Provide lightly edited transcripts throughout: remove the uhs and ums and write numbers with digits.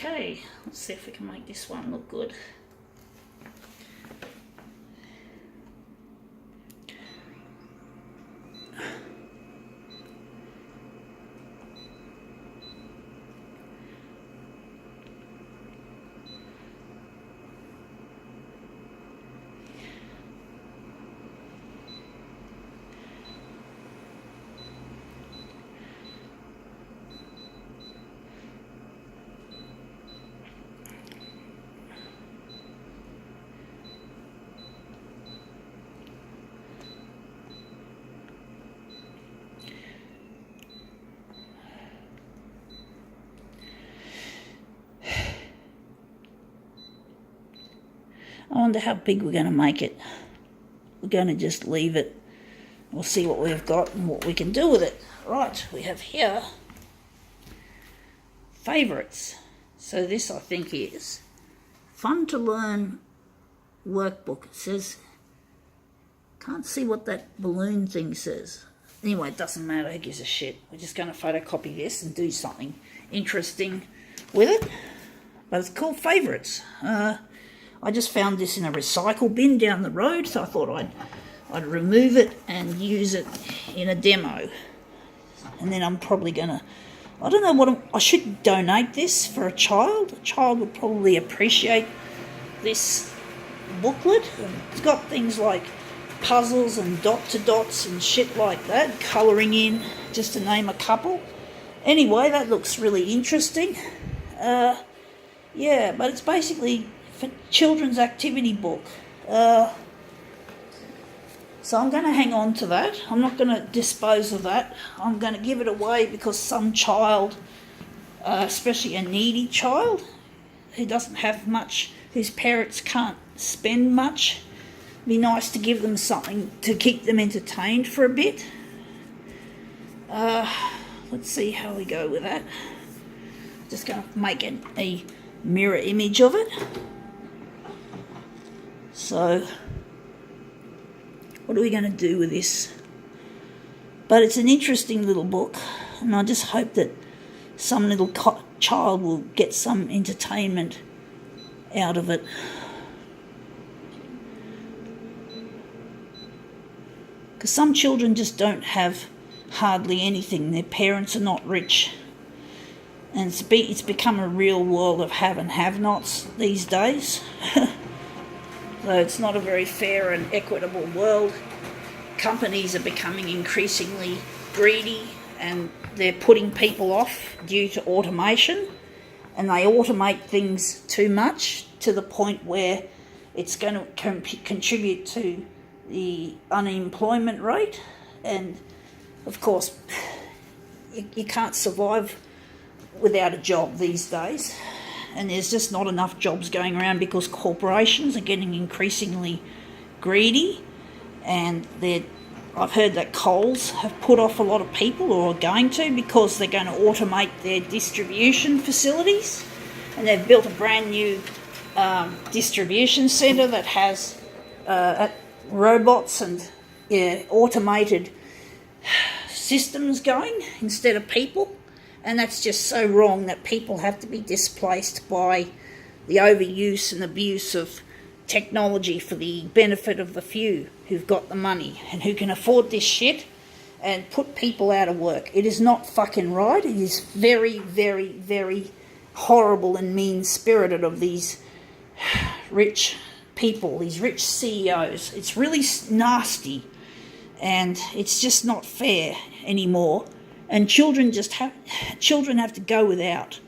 Okay, let's see if we can make this one look good. I wonder how big we're going to make it. We're going to just leave it. We'll see what we've got and what we can do with it. Right, we have here favourites. So this, I think, is Fun to Learn workbook. It says, can't see what that balloon thing says. Anyway, it doesn't matter. Who gives a shit? We're just going to photocopy this and do something interesting with it. But it's called Favourites. I just found this in a recycle bin down the road, so I thought I'd remove it and use it in a demo. And then I'm probably going to, I don't know what, I should donate this for a child. A child would probably appreciate this booklet. It's got things like puzzles and dot-to-dots and shit like that, colouring in, just to name a couple. Anyway, that looks really interesting. Yeah, but it's basically for children's activity book. So I'm going to hang on to that. I'm not going to dispose of that. I'm going to give it away because some child, especially a needy child, who doesn't have much, whose parents can't spend much, it'd be nice to give them something to keep them entertained for a bit. Let's see how we go with that. Just going to make a mirror image of it. So, what are we going to do with this? But it's an interesting little book, and I just hope that some little child will get some entertainment out of it. Because some children just don't have hardly anything. Their parents are not rich. And it's become a real world of have and have-nots these days. So it's not a very fair and equitable world. Companies are becoming increasingly greedy, and they're putting people off due to automation. And they automate things too much to the point where it's going to contribute to the unemployment rate. And, of course, you can't survive without a job these days, and there's just not enough jobs going around because corporations are getting increasingly greedy, and I've heard that Coles have put off a lot of people, or are going to, because they're going to automate their distribution facilities, and they've built a brand new distribution centre that has robots and automated systems going instead of people. And that's just so wrong that people have to be displaced by the overuse and abuse of technology for the benefit of the few who've got the money and who can afford this shit, and put people out of work. It is not fucking right. It is very, very, very horrible and mean-spirited of these rich people, these rich CEOs. It's really nasty, and it's just not fair anymore. And children have to go without.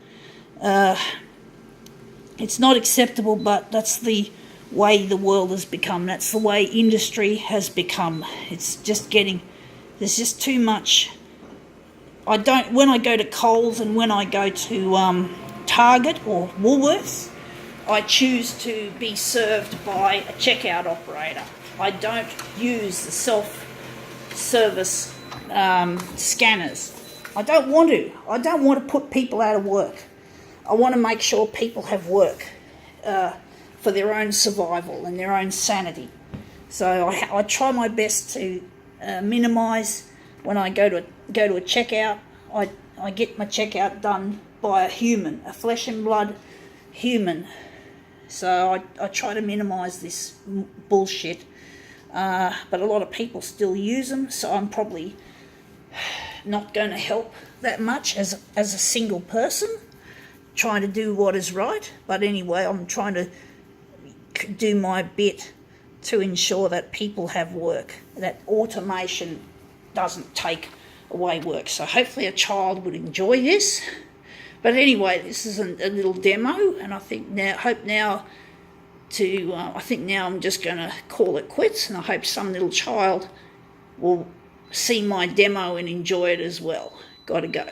It's not acceptable, but that's the way the world has become. That's the way industry has become. It's just there's just too much. When I go to Coles and when I go to Target or Woolworths, I choose to be served by a checkout operator. I don't use the self-service scanners. I don't want to. I don't want to put people out of work. I want to make sure people have work for their own survival and their own sanity. So I try my best to minimise when I go to a checkout. I get my checkout done by a human, a flesh and blood human. So I try to minimise this bullshit, but a lot of people still use them, so I'm probably not going to help that much as a single person trying to do what is right. But anyway, I'm trying to do my bit to ensure that people have work, that automation doesn't take away work. So hopefully a child would enjoy this. But anyway, this is a little demo, and I think now I'm just going to call it quits, and I hope some little child will see my demo and enjoy it as well. Got to go.